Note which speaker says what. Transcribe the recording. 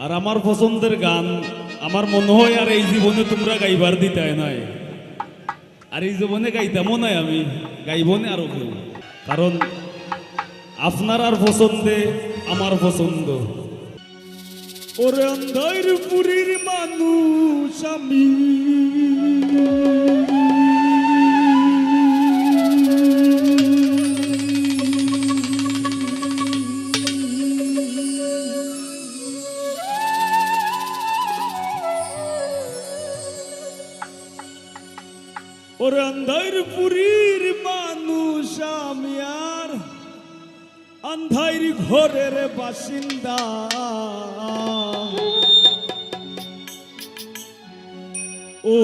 Speaker 1: আর আমার পছন্দের গান আমার মনে হয় আর এই জীবনে তোমরা গাইবার দিতাই নাই, আর এই জীবনে গাইতামও নাই, আমি গাইবনে আরো কেউ, কারণ আপনার আর পছন্দে আমার পছন্দ। ওরে অন্ধার পুরীর মানুষ আমি, ওরে অন্ধার পুরীর মানুষ আমি, আর অন্ধার ঘরের বাসিন্দা। ও